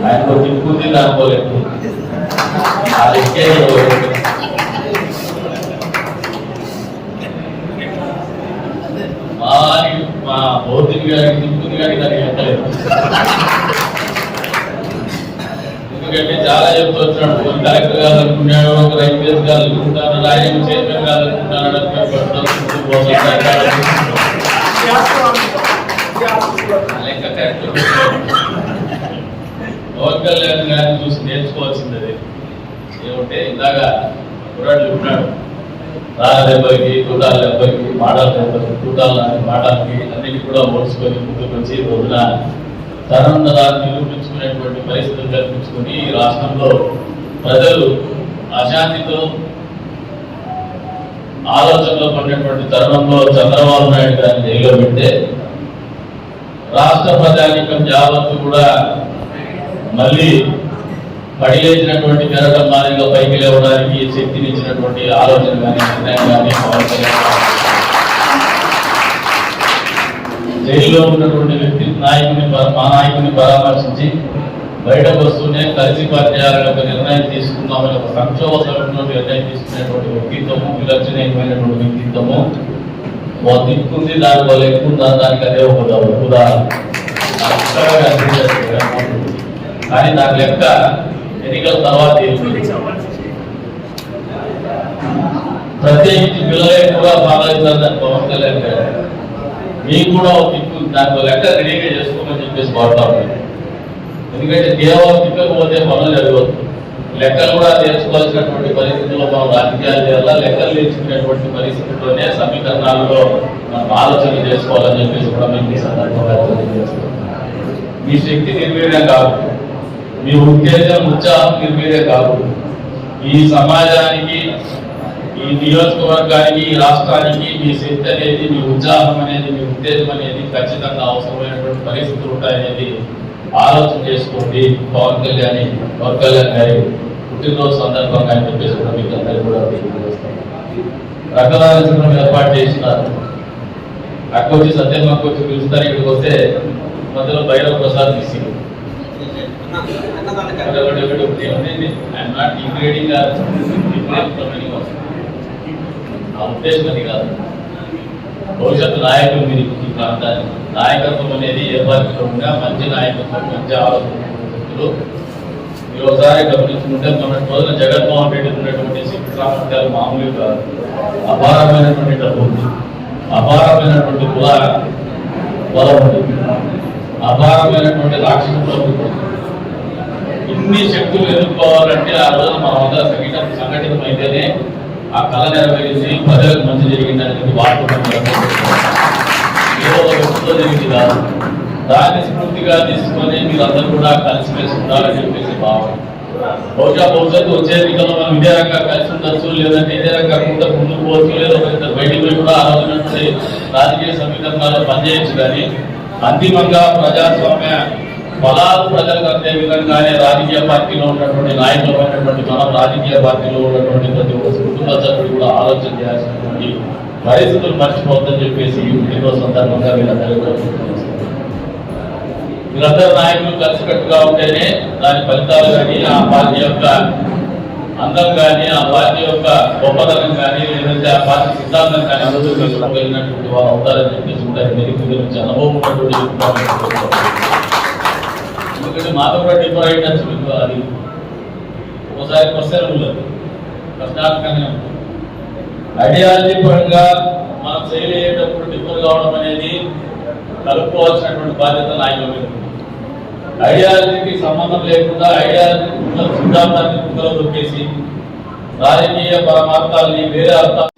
ఆయనకు తిప్పుంది అనుకోలేదు అది మా భౌతిక గారికి తిప్పుంది కానీ దానికి ఎక్కలేదు. ఎందుకంటే చాలా చెప్తూ వచ్చినాడు, కలెక్టర్ గారు అనుకున్నాడు, ఒక ఐపీఎస్ గారు అనుకుంటాను, ఆయన చైర్మన్ గారు అనుకుంటాను. పవన్ కళ్యాణ్ గారిని చూసి నేర్చుకోవాల్సింది అది ఏమంటే, ఇందాక కుర్రాడు చెప్పినాడు, రాళ్ళ దెబ్బకి, తూటాల దెబ్బకి, మాటల దెబ్బకి, తూటాల మాటలకి అన్నిటి కూడా ఓడ్చుకొని ముందుకు వచ్చి రోజున తరంతరాన్ని నిరూపించుకునేటువంటి పరిస్థితులు కల్పించుకొని ఈ రాష్ట్రంలో ప్రజలు అశాంతితో ఆలోచనలో పడినటువంటి తరుణంలో చంద్రబాబు నాయుడు గారిని జైల్లో పెడితే రాష్ట్ర ప్రజానీకం యావత్తు కూడా మళ్ళీ పడిలేచినటువంటి కెరటం మాదిరిగా పైకి లేవడానికి శక్తినిచ్చినటువంటి ఆలోచన కానీ నిర్ణయం కానీ పవన్ కళ్యాణ్ జైల్లో ఉన్నటువంటి వ్యక్తి మా నాయకుని పరామర్శించి బయటకు వస్తూనే కలిసి పనిచేయాలని ఒక నిర్ణయం తీసుకుందామని ఒక సంక్షోభకరమైన నిర్ణయం తీసుకునేటువంటి వ్యక్తిత్వము, విలక్షణమైనటువంటి వ్యక్తిత్వము దిక్కుంది, దాని వల్ల ఎక్కువ దానికి అదే ఒక ఉదాహరణ. కానీ దాని లెక్క ఎన్నికల తర్వాత ప్రత్యేకించి పిల్లలే కూడా బాగా పవన్ కళ్యాణ్ గారు మీకు కూడా ఒక దిక్కు దాని లెక్క రెడీగా చేసుకోమని చెప్పేసి కోరుతా ఉంటాను. ఎందుకంటే దేవం తిప్పకపోతే పనులు జరగదు. లెక్కలు కూడా నేర్చుకోవాల్సినటువంటి పరిస్థితుల్లో మనం రాజకీయాలు చేయాలి. లెక్కలు నేర్చుకునేటువంటి పరిస్థితుల్లోనే సమీకరణాల్లో మనం ఆలోచన చేసుకోవాలని చెప్పేసి కూడా మేము ఈ సందర్భంగా తెలియజేస్తున్నాం. మీ శక్తి నిర్వీర్యం కాదు, మీ ఉత్తేజం ఉత్సాహం నిర్వీర్యం కాదు. ఈ సమాజానికి, ఈ నియోజకవర్గానికి, ఈ రాష్ట్రానికి మీ శక్తి అనేది, మీ ఉత్సాహం అనేది, మీ ఉత్తేజం అనేది ఖచ్చితంగా అవసరమైనటువంటి పరిస్థితులు ఉంటాయనేది ఆలోచన చేసుకోండి. పవన్ కళ్యాణ్ గారి పుట్టినరోజు సందర్భంగా అని చెప్పేసి కూడా మీకు అందరికీ కూడా తెలియజేస్తాం. రక్తదాన శిబిరం ఏర్పాటు చేసినారు. అక్కొచ్చి సత్యమ్మకి వచ్చి పిలుస్తారు. ఇక్కడికి వస్తే మధ్యలో భైరవ ప్రసాద్ తీసి ఉద్దేశం అది కాదు. భవిష్యత్తు నాయకులు మీరు ఈ ప్రాంతాన్ని నాయకత్వం అనేది ఏ పార్టీలో ఉన్నా మంచి నాయకత్వం, మంచి ఆలోచనలు మీరు ఒకసారి గమనించుకుంటే మన రోజున జగన్మోహన్ రెడ్డి ఉన్నటువంటి శక్తి సామర్థ్యాలు మామూలు కాదు. అపారమైనటువంటి డబ్బు ఉంది, అపారమైనటువంటి బలం ఉంది, అపారమైనటువంటి రాక్షస ఇన్ని శక్తులు ఎదుర్కోవాలంటే ఆ రోజున మనం అందరూ సంఘటితమైతేనే ఆ కళ నెరవేరించి ప్రజలకు మంచి జరిగిందనేది వాడుకుంటున్నాం. ఏదో ఒక వ్యక్తితో జరిగింది కాదు. దాన్ని స్ఫూర్తిగా తీసుకొని మీరు అందరూ కూడా కలిసిమెలిసి ఉండాలని చెప్పేసి భావన. భవిష్యత్తు వచ్చే ఎన్నికల్లో మనం ఇదే రకంగా కలిసి ఉండొచ్చు, లేదంటే ఇదే రకంగా ముందుకు పోవచ్చు, లేదా బయటికి పోయి కూడా ఆ రోజునటువంటి రాజకీయ సమీకరణాలు పనిచేయచ్చు. కానీ అంతిమంగా ప్రజాస్వామ్య ఫలాలు ప్రజలకు అందే విధంగానే రాజకీయ పార్టీలో ఉన్నటువంటి నాయకులమైనటువంటి మనం రాజకీయ పార్టీలో ఉన్నటువంటి ప్రతి ఒక్క కుటుంబ సభ్యుడు కూడా ఆలోచన చేయాల్సినటువంటి పరిస్థితులు మర్చిపోతుందని చెప్పేసి ఈ పుట్టినరోజు సందర్భంగా వీళ్ళందరూ నాయకులు కలిసికట్టుగా ఉంటేనే దాని ఫలితాలు కానీ, ఆ పార్టీ యొక్క అందం కానీ, ఆ పార్టీ యొక్క గొప్పతనం కానీ, లేదంటే ఆ పార్టీ సిద్ధాంతం కానీ అందరూ కలిగినటువంటి వారు అవుతారని చెప్పేసి ఉంటారు. మెరుగు గురించి అనుభవం ఉన్నటువంటి ఎందుకంటే మాతో కూడా డిఫర్ అయ్యచ్చు. మీకు అది ఒకసారి క్వశ్చన్ ఉండదు, ప్రశ్నాత్మకంగానే ఉంటుంది. ఐడియాలజీ పరంగా మనం చేయలేటప్పుడు డిఫర్ కావడం అనేది కలుపుకోవాల్సినటువంటి బాధ్యత నాయకుల మీద. ఐడియాలజీకి సంబంధం లేకుండా ఐడియాలజీ సిద్ధాంతాన్ని కుక్కలో దొక్కేసి రాజకీయ పరమార్థాలని వేరే అర్థాలు